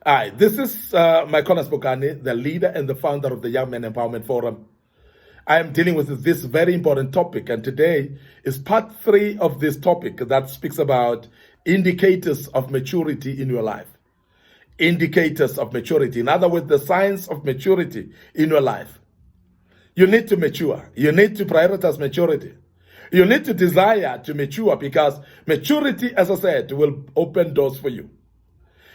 Hi, this is Michael Spokane, the leader and the founder of the Young Men Empowerment Forum. I am dealing with this very important topic, and today is part 3 of this topic that speaks about indicators of maturity in your life. Indicators of maturity. In other words, the signs of maturity in your life. You need to mature. You need to prioritize maturity. You need to desire to mature because maturity, as I said, will open doors for you.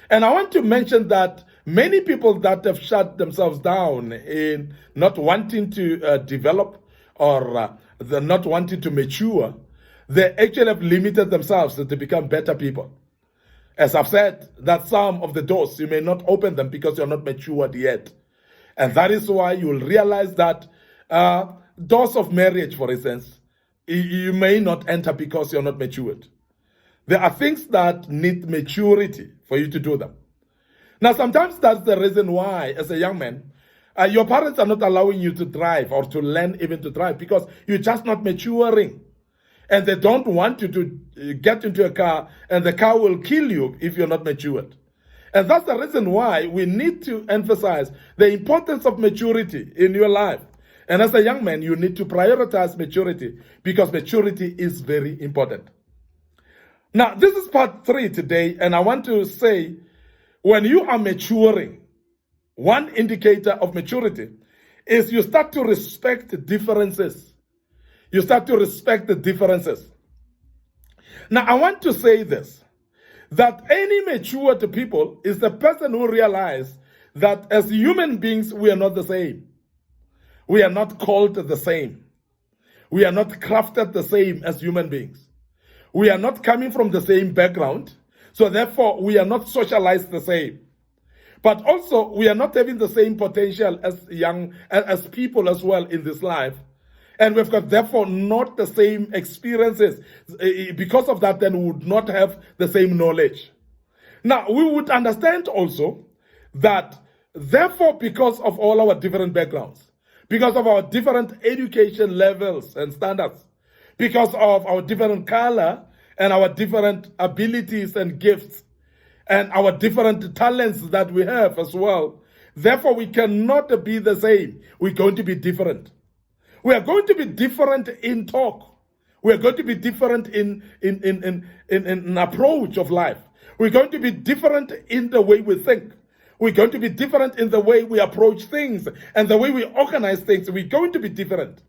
And I want to mention that many people that have shut themselves down in not wanting to develop or they're not wanting to mature, they actually have limited themselves to become better people. As I've said, that some of the doors, you may not open them because you're not matured yet. And that is why you will realize that doors of marriage, for instance, you may not enter because you're not matured. There are things that need maturity for you to do them. Now, sometimes that's the reason why, as a young man, your parents are not allowing you to drive or to learn even to drive because you're just not maturing. And they don't want you to get into a car and the car will kill you if you're not matured. And that's the reason why we need to emphasize the importance of maturity in your life. And as a young man, you need to prioritize maturity because maturity is very important. Now, this is part 3 today, and I want to say, when you are maturing, one indicator of maturity is you start to respect differences. You start to respect the differences. Now, I want to say this, that any matured people is the person who realizes that as human beings, we are not the same. We are not called the same. We are not crafted the same as human beings. We are not coming from the same background, so therefore we are not socialized the same. But also we are not having the same potential as people as well in this life. And we've got therefore not the same experiences. Because of that, then we would not have the same knowledge. Now, we would understand also that therefore because of all our different backgrounds, because of our different education levels and standards, because of our different color and our different abilities and gifts and our different talents that we have as well. Therefore, we cannot be the same. We're going to be different. We are going to be different in talk. We are going to be different in approach of life. We're going to be different in the way we think. We're going to be different in the way we approach things and the way we organize things. We're going to be different.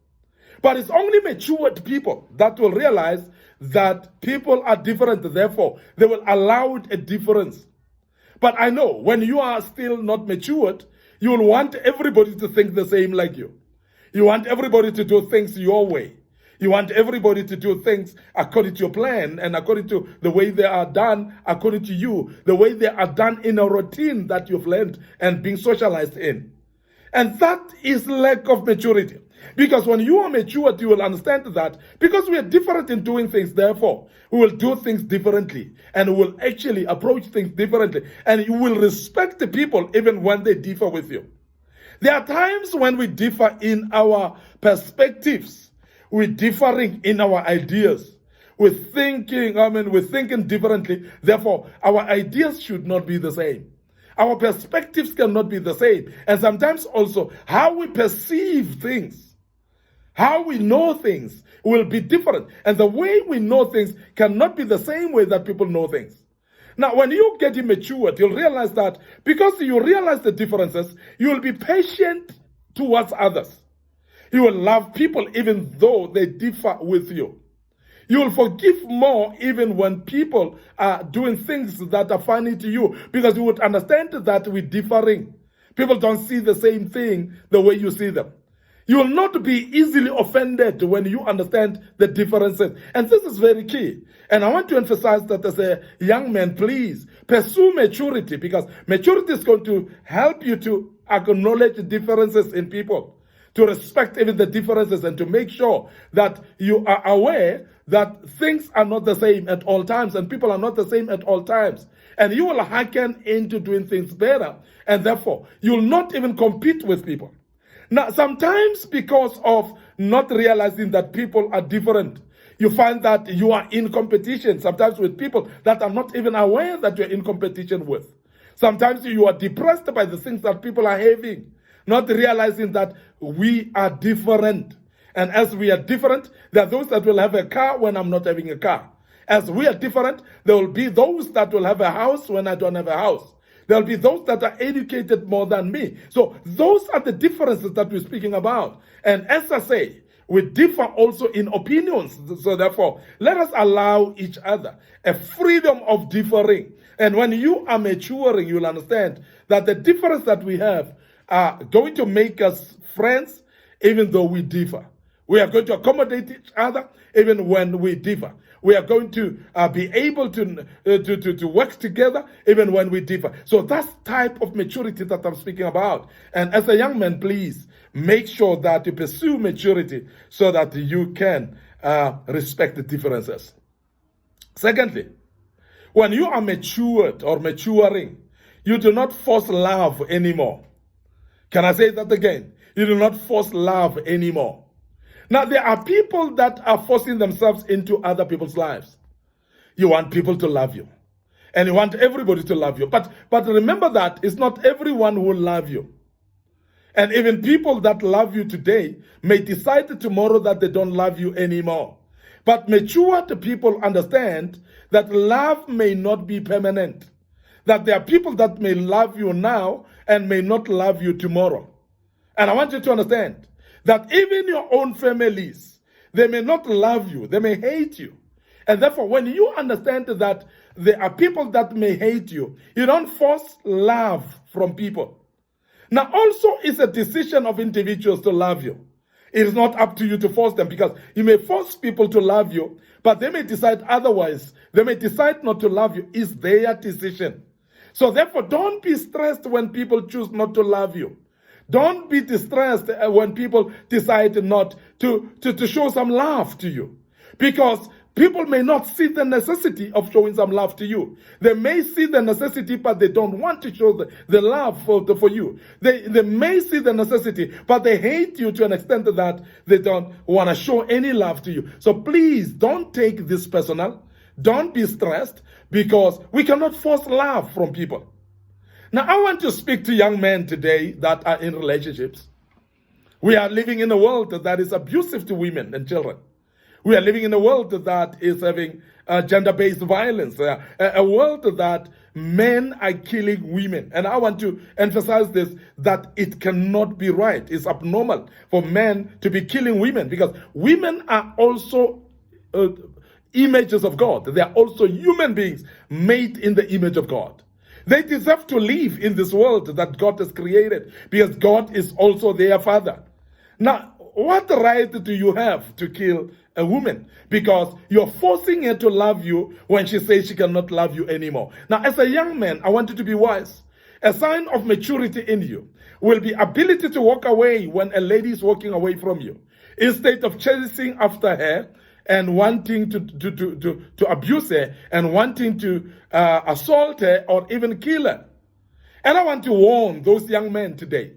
But it's only matured people that will realize that people are different, therefore they will allow a difference. But I know when you are still not matured, you will want everybody to think the same like you. You want everybody to do things your way. You want everybody to do things according to your plan and according to the way they are done, according to you, the way they are done in a routine that you've learned and being socialized in. And that is lack of maturity. Because when you are matured, you will understand that because we are different in doing things, therefore, we will do things differently and we will actually approach things differently. And you will respect the people even when they differ with you. There are times when we differ in our perspectives. We're differing in our ideas. We're thinking differently. Therefore, our ideas should not be the same. Our perspectives cannot be the same. And sometimes also how we perceive things, how we know things will be different. And the way we know things cannot be the same way that people know things. Now, when you get matured, you'll realize that because you realize the differences, you will be patient towards others. You will love people even though they differ with you. You will forgive more even when people are doing things that are funny to you because you would understand that we're differing. People don't see the same thing the way you see them. You will not be easily offended when you understand the differences. And this is very key. And I want to emphasize that as a young man, please pursue maturity because maturity is going to help you to acknowledge differences in people, to respect even the differences and to make sure that you are aware that things are not the same at all times and people are not the same at all times. And you will hearken into doing things better. And therefore, you will not even compete with people. Now, sometimes because of not realizing that people are different, you find that you are in competition sometimes with people that are not even aware that you're in competition with. Sometimes you are depressed by the things that people are having, not realizing that we are different. And as we are different, there are those that will have a car when I'm not having a car. As we are different, there will be those that will have a house when I don't have a house. There will be those that are educated more than me. So those are the differences that we're speaking about. And as I say, we differ also in opinions. So therefore, let us allow each other a freedom of differing. And when you are maturing, you'll understand that the difference that we have are going to make us friends even though we differ. We are going to accommodate each other even when we differ. We are going to be able to work together even when we differ. So that's type of maturity that I'm speaking about. And as a young man, please make sure that you pursue maturity so that you can respect the differences. Secondly, when you are matured or maturing, you do not force love anymore. Can I say that again? You do not force love anymore. Now, there are people that are forcing themselves into other people's lives. You want people to love you. And you want everybody to love you. But remember that it's not everyone who will love you. And even people that love you today may decide tomorrow that they don't love you anymore. But matured people understand that love may not be permanent. That there are people that may love you now and may not love you tomorrow. And I want you to understand that even your own families, they may not love you, they may hate you. And therefore, when you understand that there are people that may hate you, you don't force love from people. Now, also, it's a decision of individuals to love you. It is not up to you to force them, because you may force people to love you, but they may decide otherwise. They may decide not to love you. It's their decision. So therefore, don't be stressed when people choose not to love you. Don't be distressed when people decide not to show some love to you. Because people may not see the necessity of showing some love to you. They may see the necessity, but they don't want to show the love for you. They may see the necessity, but they hate you to an extent that they don't want to show any love to you. So please don't take this personal. Don't be stressed, because we cannot force love from people. Now, I want to speak to young men today that are in relationships. We are living in a world that is abusive to women and children. We are living in a world that is having gender-based violence, a world that men are killing women. And I want to emphasize this, that it cannot be right. It's abnormal for men to be killing women, because women are also images of God. They are also human beings made in the image of God. They deserve to live in this world that God has created, because God is also their father. Now, what right do you have to kill a woman? Because you're forcing her to love you when she says she cannot love you anymore. Now, as a young man, I want you to be wise. A sign of maturity in you will be ability to walk away when a lady is walking away from you, instead of chasing after her and wanting to abuse her and wanting to assault her or even kill her. And I want to warn those young men today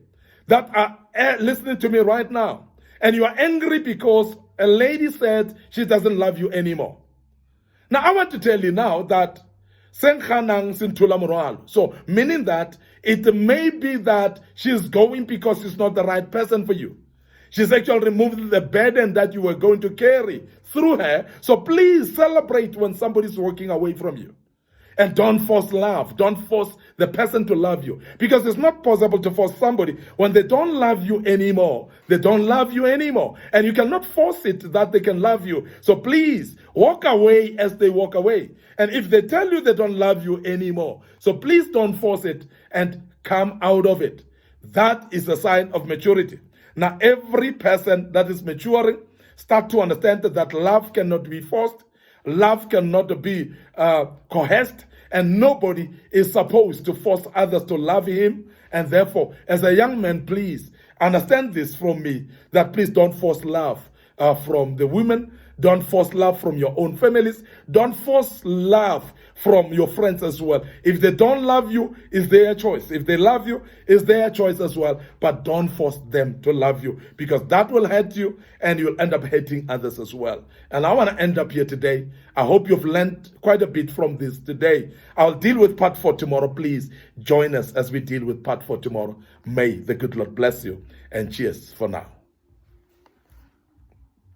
that are listening to me right now, and you are angry because a lady said she doesn't love you anymore. Now, I want to tell you now that so meaning that it may be that she's going because she's not the right person for you. She's actually removed the burden that you were going to carry through her. So please celebrate when somebody's walking away from you. And don't force love. Don't force the person to love you. Because it's not possible to force somebody when they don't love you anymore. They don't love you anymore. And you cannot force it that they can love you. So please walk away as they walk away. And if they tell you they don't love you anymore, so please don't force it and come out of it. That is a sign of maturity. Now, every person that is maturing start to understand that love cannot be forced, love cannot be coerced, and nobody is supposed to force others to love him. And therefore, as a young man, please understand this from me, that please don't force love from the women Don't force love from your own families. Don't force love from your friends as well. If they don't love you, it's their choice. If they love you, it's their choice as well. But don't force them to love you, because that will hurt you and you'll end up hurting others as well. And I want to end up here today. I hope you've learned quite a bit from this today. I'll deal with part 4 tomorrow. Please join us as we deal with part 4 tomorrow. May the good Lord bless you, and cheers for now.